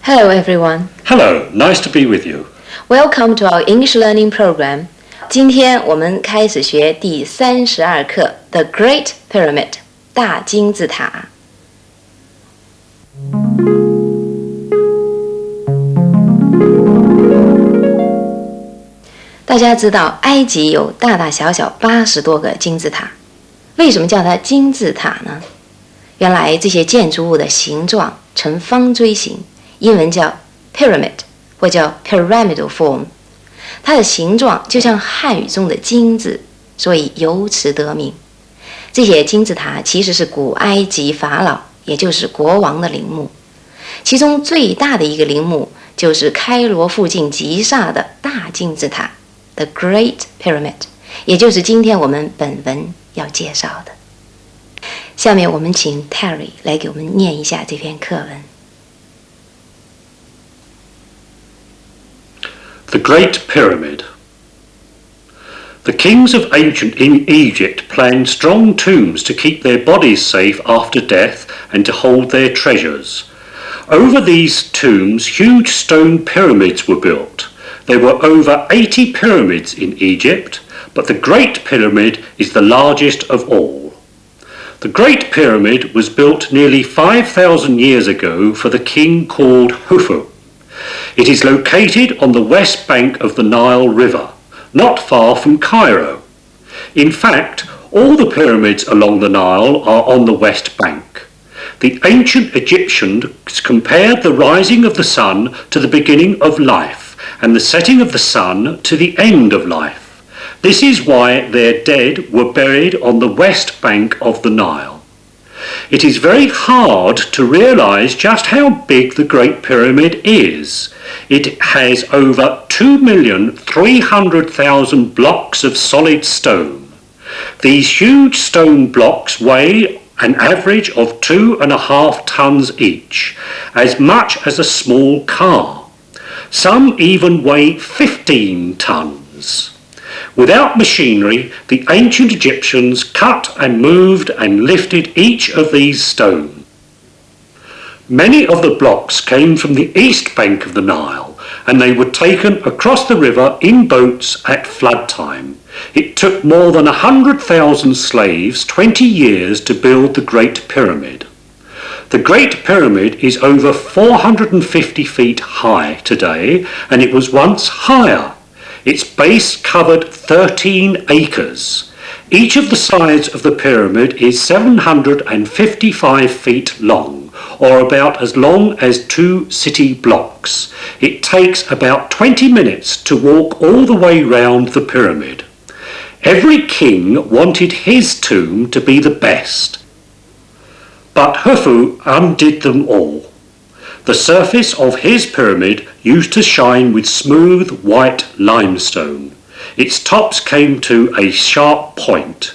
Hello everyone. Hello, nice to be with you. Welcome to our English learning program. 今天我们开始学第32课 The Great Pyramid 大金字塔。大家知道埃及有大大小小80多个金字塔，为什么叫它金字塔呢？原来这些建筑物的形状呈方锥形，英文叫 pyramid 或叫 pyramidal form， 它的形状就像汉语中的金字，所以由此得名。这些金字塔其实是古埃及法老，也就是国王的陵墓，其中最大的一个陵墓就是开罗附近吉萨的大金字塔 The Great Pyramid， 也就是今天我们本文要介绍的。下面我们请 Terry 来给我们念一下这篇课文。The Great Pyramid. The kings of ancient Egypt planned strong tombs to keep their bodies safe after death and to hold their treasures. Over these tombs, huge stone pyramids were built. There were over 80 pyramids in Egypt, but the Great Pyramid is the largest of all. The Great Pyramid was built nearly 5,000 years ago for the king called Khufu. It is located on the west bank of the Nile River, not far from Cairo. In fact, all the pyramids along the Nile are on the west bank. The ancient Egyptians compared the rising of the sun to the beginning of life, and the setting of the sun to the end of life. This is why their dead were buried on the west bank of the Nile. It is very hard to realise just how big the Great Pyramid is. It has over 2,300,000 blocks of solid stone. These huge stone blocks weigh an average of 2.5 tons each, as much as a small car. Some even weigh 15 tons. Without machinery, the ancient Egyptians cut and moved and lifted each of these stones. Many of the blocks came from the east bank of the Nile, and they were taken across the river in boats at flood time. It took more than 100,000 slaves 20 years to build the Great Pyramid. The Great Pyramid is over 450 feet high today, and it was once higher. Its base covered 13 acres. Each of the sides of the pyramid is 755 feet long, or about as long as 2 city blocks. It takes about 20 minutes to walk all the way round the pyramid. Every king wanted his tomb to be the best, but Khufu undid them all. The surface of his pyramid used to shine with smooth white limestone. Its tops came to a sharp point.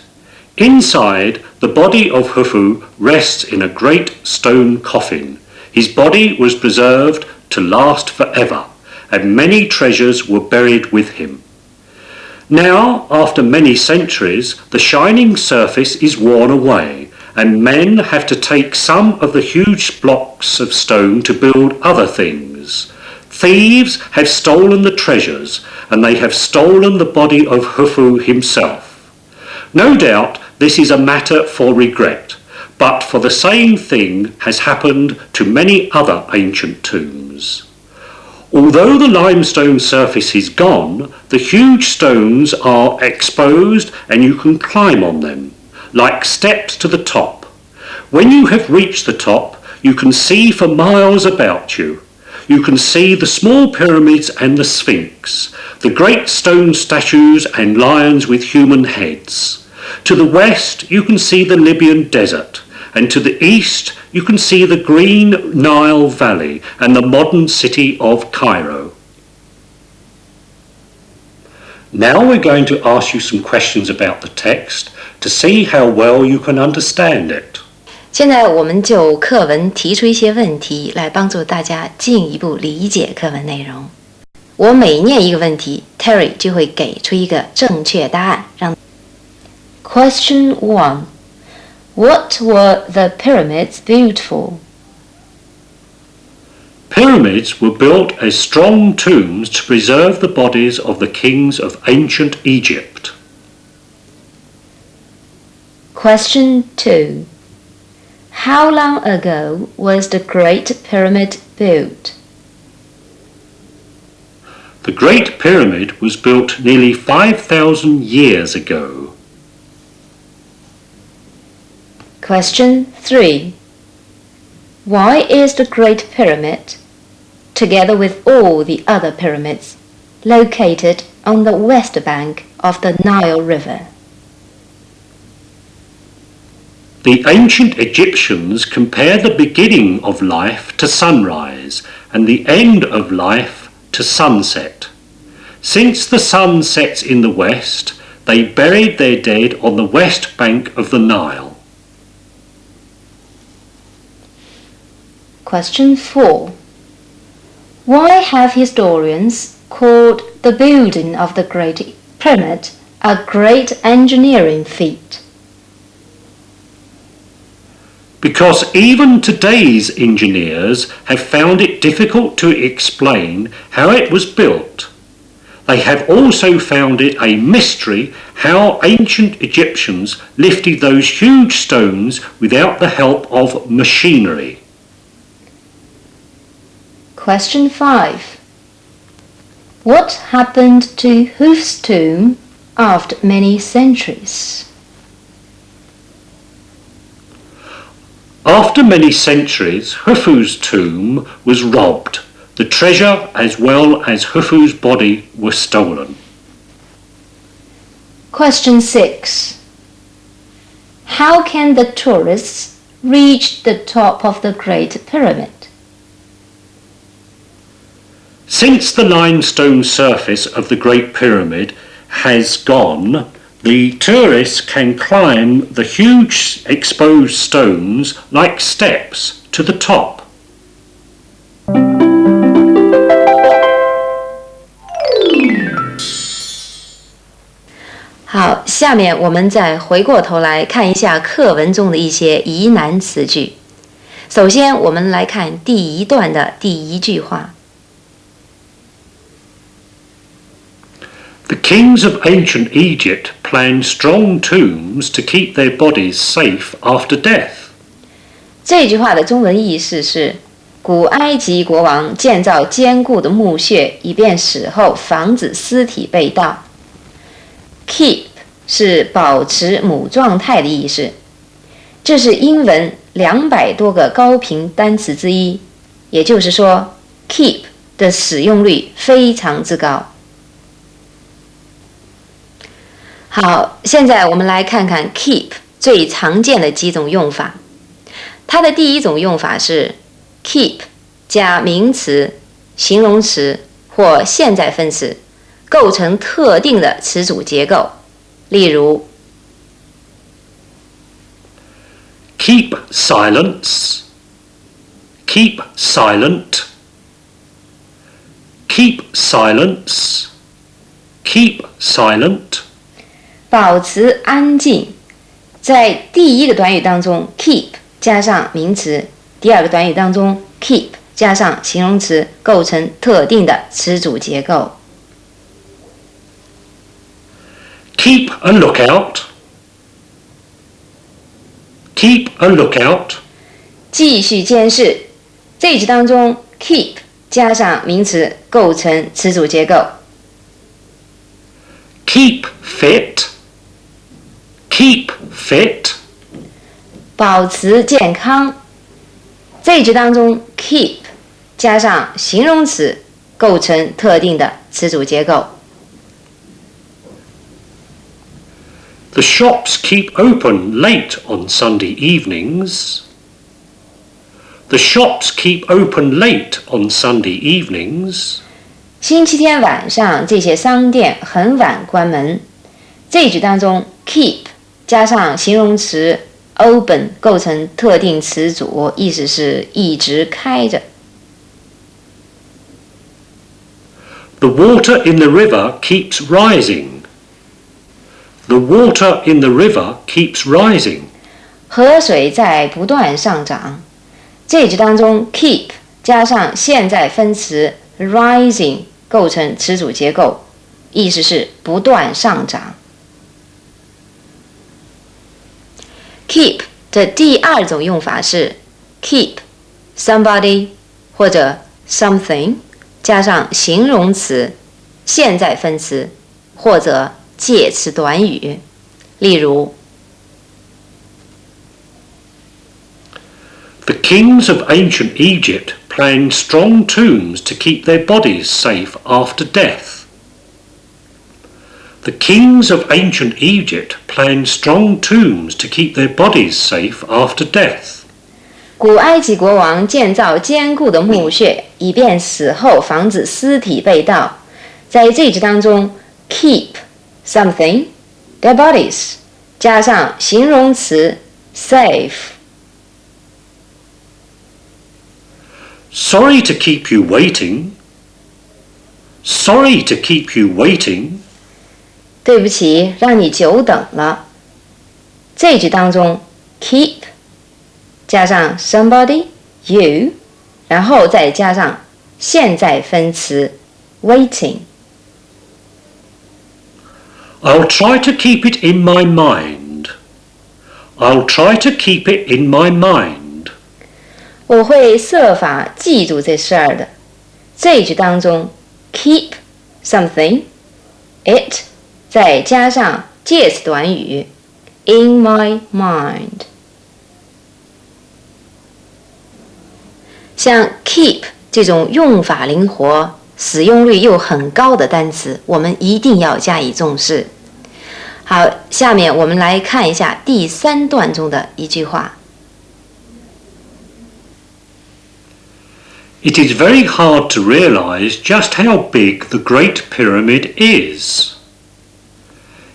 Inside, the body of Khufu rests in a great stone coffin. His body was preserved to last forever, and many treasures were buried with him. Now, after many centuries, the shining surface is worn away, and men have to take some of the huge blocks of stone to build other things. Thieves have stolen the treasures, and they have stolen the body of Khufu himself. No doubt this is a matter for regret, but for the same thing has happened to many other ancient tombs. Although the limestone surface is gone, the huge stones are exposed and you can climb on them, like steps to the top. When you have reached the top, you can see for miles about you. You can see the small pyramids and the Sphinx, the great stone statues and lions with human heads. To the west, you can see the Libyan desert, and to the east, you can see the green Nile Valley and the modern city of Cairo. Now we're going to ask you some questions about the text to see how well you can understand it. 现在我们就课文提出一些问题，来帮助大家进一步理解课文内容。我每念一个问题 ，Terry 就会给出一个正确答案。Question 1. What were the pyramids built for? pyramids were built as strong tombs to preserve the bodies of the kings of ancient Egypt. Question 2. How long ago was the Great Pyramid built? The Great Pyramid was built nearly 5,000 years ago. Question 3. Why is the Great Pyramid, together with all the other pyramids, located on the west bank of the Nile River? The ancient Egyptians compared the beginning of life to sunrise and the end of life to sunset. Since the sun sets in the west, they buried their dead on the west bank of the Nile. Question 4. Why have historians called the building of the Great Pyramid a great engineering feat? Because even today's engineers have found it difficult to explain how it was built. They have also found it a mystery how ancient Egyptians lifted those huge stones without the help of machinery. Question 5. What happened to Khufu's tomb after many centuries? After many centuries, Khufu's tomb was robbed. The treasure as well as Khufu's body were stolen. Question 6. How can the tourists reach the top of the Great Pyramid? Since the limestone surface of the Great Pyramid has gone, the tourists can climb the huge exposed stones like steps to the top.好，下面我们再回过头来看一下课文中的一些疑难词句。首先，我们来看第一段的第一句话。The kings of ancient Egypt planned strong tombs to keep their bodies safe after death. 这句话的中文意思是：古埃及国王建造坚固的墓穴，以便死后防止尸体被盗。Keep 是保持母状态的意思，这是英文200多个高频单词之一，也就是说 ，keep 的使用率非常之高。好，现在我们来看看 keep 最常见的几种用法。它的第一种用法是 keep 加名词、形容词或现在分词，构成特定的词组结构。例如 Keep silence. Keep silent. Keep silence. Keep silent. 保持安静，在第一个短语当中 keep 加上名词，第二个短语当中 keep 加上形容词，构成特定的词组结构。Keep a lookout. Keep a lookout. 继续监视，这一句当中 keep 加上名词，构成词组结构。Keep fit. Keep fit. 保持健康，这一句当中 keep 加上形容词，构成特定的词组结构。The shops keep open late on Sunday evenings. The shops keep open late on Sunday evenings. 星期天晚上，这些商店很晚关门。这一句当中 keep 加上形容词 open 构成特定词组，意思是一直开着。The water in the river keeps rising. The water in the river keeps rising. 河水在不断上涨。这一句当中 keep 加上现在分词 rising 构成词组结构，意思是不断上涨。keep 的第二种用法是 keep somebody 或者 something 加上形容词、现在分词或者介词短语。例如 The kings of ancient Egypt planned strong tombs to keep their bodies safe after death. The kings of ancient Egypt planned strong tombs to keep their bodies safe after death. 古埃及国王建造坚固的墓穴，以便死后防止尸体被盗。在这句当中 keep something their bodies 加上形容词 safe。 Sorry to keep you waiting. Sorry to keep you waiting. 对不起，让你久等了。这句当中 keep 加上 somebody you， 然后再加上现在分词 waiting。 I'll try to keep it in my mind. I'll try to keep it in my mind. 我会设法记住这事儿的。这句当中 keep something it 再加上介词短语 in my mind。 像 keep 这种用法灵活、使用率又很高的单词，我们一定要加以重视。好，下面我们来看一下第3段中的一句话。It is very hard to realize just how big the Great Pyramid is.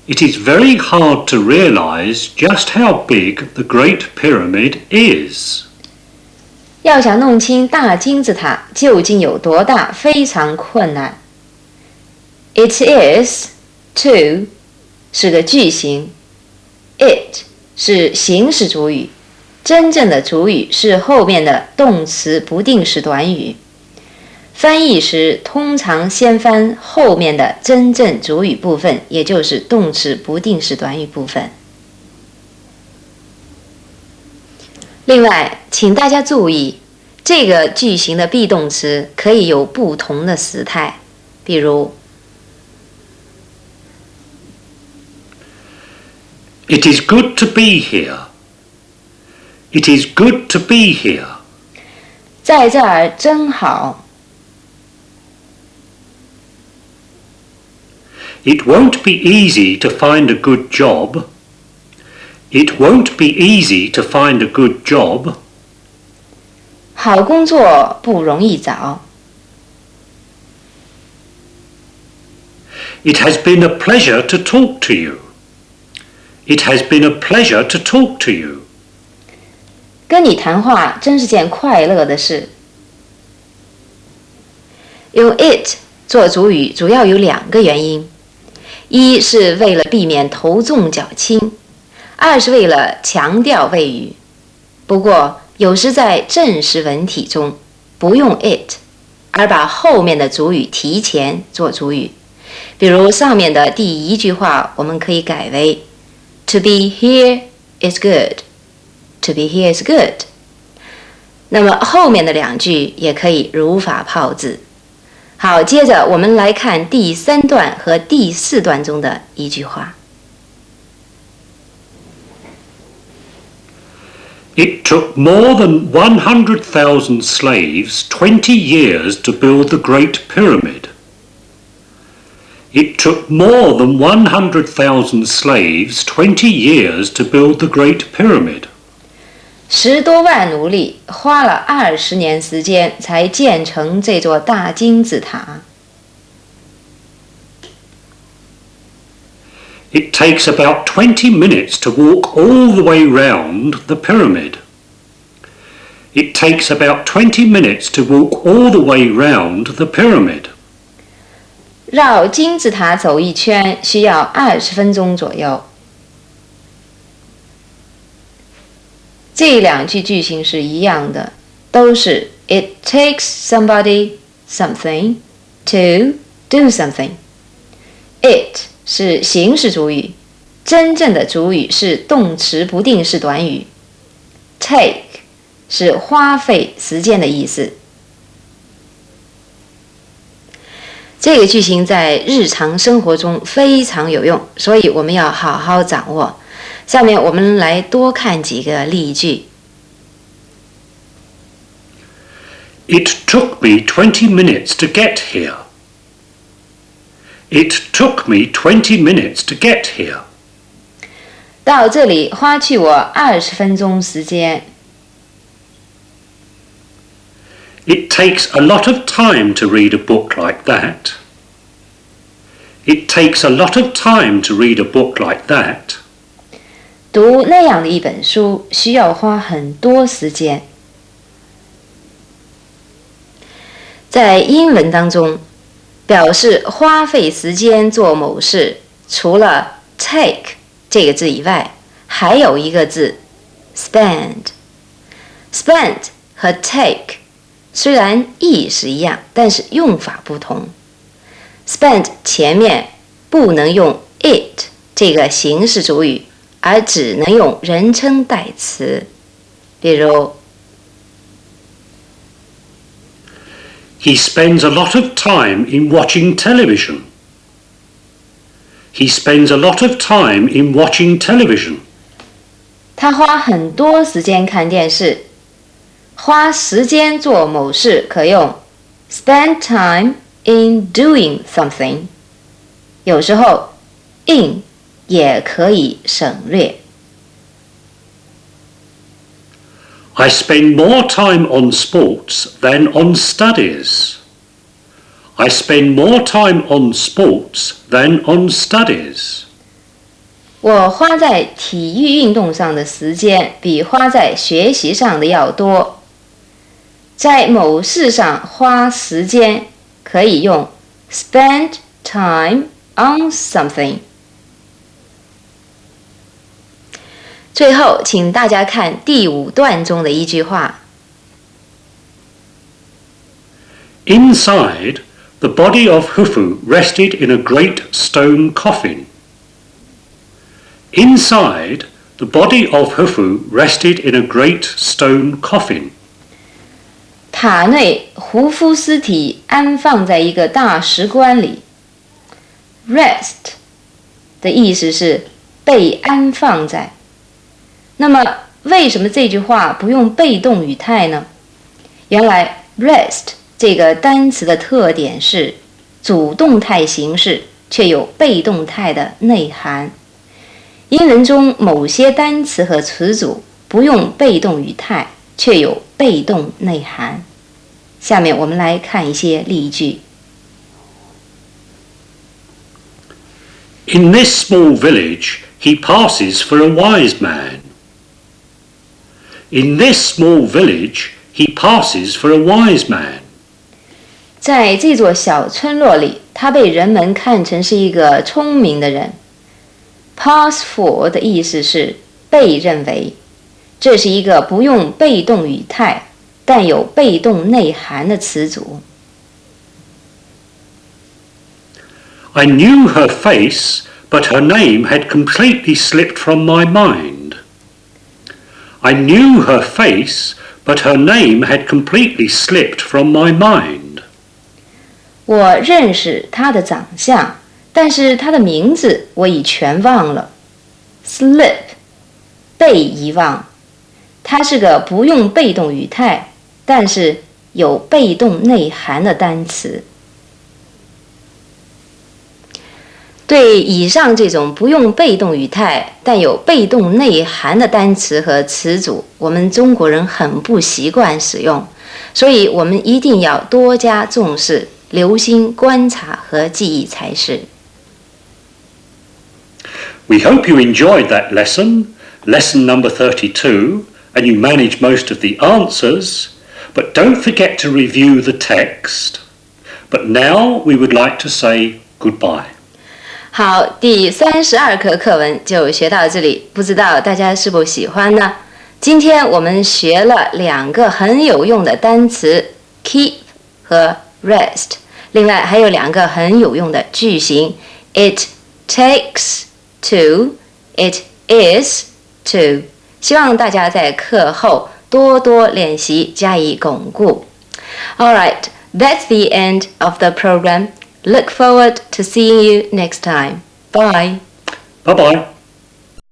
It is very hard to realize just how big the Great Pyramid is. 要想弄清大金字塔究竟有多大，非常困难。It is to 是个句型 ，it 是形式主语，真正的主语是后面的动词不定式短语。翻译时通常先翻后面的真正主语部分，也就是动词不定式短语部分。另外，请大家注意，这个句型的 be 动词可以有不同的时态，比如 It is good to be here. It is good to be here. 在这儿真好。It won't be easy to find a good job. It won't be easy to find a good job. 好工作不容易找。It has been a pleasure to talk to you. It has been a pleasure to talk to you. 跟你谈话真是件快乐的事。用 it 做主语主要有2个原因，一是为了避免头重脚轻，二是为了强调谓语。不过有时在正式文体中不用 it， 而把后面的主语提前做主语。比如上面的第1句话，我们可以改为 To be here is good. To be here is good. 那么后面的2句也可以如法炮制。好，接着我们来看第3段和第4段中的一句话。It took more than 100,000 slaves 20 years to build the Great Pyramid. It took more than 100,000 slaves 20 years to build the Great Pyramid. 10多万奴隶花了20年时间才建成这座大金字塔。It takes about 20 minutes to walk all the way round the pyramid. It takes about 20 minutes to walk all the way round the pyramid. 绕金字塔走一圈需要20分钟左右。这2句句型是一样的，都是 It takes somebody something to do something. It 是形式主语，真正的主语是动词不定式短语。Take 是花费时间的意思。这个句型在日常生活中非常有用，所以我们要好好掌握。下面我们来多看几个例句。It took me 20 minutes to get here. It took me 20 minutes to get here. 到这里花去我20分钟时间。It takes a lot of time to read a book like that. It takes a lot of time to read a book like that. 读那样的一本书需要花很多时间。在英文当中，表示花费时间做某事，除了 take 这个字以外，还有一个字 spend。spend 和 take 虽然意是一样，但是用法不同。spend 前面不能用 it 这个形式主语，而只能用人称代词。比如 He spends a lot of time in watching television. He spends a lot of time in watching television. 他花很多时间看电视。花时间做某事可用 spend time in doing something。有时候 in 也可以省略。I spend more time on sports than on studies. I spend more time on sports than on studies. 我花在体育运动上的时间比花在学习上的要多。在某事上花时间可以用 spend time on something。最后，请大家看第5段中的一句话 Inside, the body of Hufu rested in a great stone coffin. Inside, the body of Hufu rested in a great stone coffin. 塔内胡夫尸体安放在一个大石棺里。Rest 的意思是被安放在。那么为什么这句话不用被动语态呢？原来 rest 这个单词的特点是主动态形式，却有被动态的内涵。英文中某些单词和词组不用被动语态，却有被动内涵。下面我们来看一些例句。In this small village, he passes for a wise man. In this small village, he passes for a wise man. 在这座小村落里，他被人们看成是一个聪明的人。Pass for 的意思是被认为，这是一个不用被动语态，但有被动内涵的词组。I knew her face, but her name had completely slipped from my mind. I knew her face, but her name had completely slipped from my mind. 我认识她的长相，但是她的名字我已全忘了。Slip 被遗忘，它是个不用被动语态，但是有被动内涵的单词。对以上这种不用被动语态但有被动内涵的单词和词组，我们中国人很不习惯使用，所以我们一定要多加重视，留心观察和记忆才是。We hope you enjoyed that lesson, lesson number 32, and you managed most of the answers, but don't forget to review the text. But now we would like to say goodbye. 好，第32课课文就学到这里，不知道大家是否喜欢呢？今天我们学了2个很有用的单词 keep 和 rest， 另外还有2个很有用的句型 it takes to it is to， 希望大家在课后多多练习加以巩固。 Alright, that's the end of the program. Look forward to seeing you next time. Bye. Bye-bye.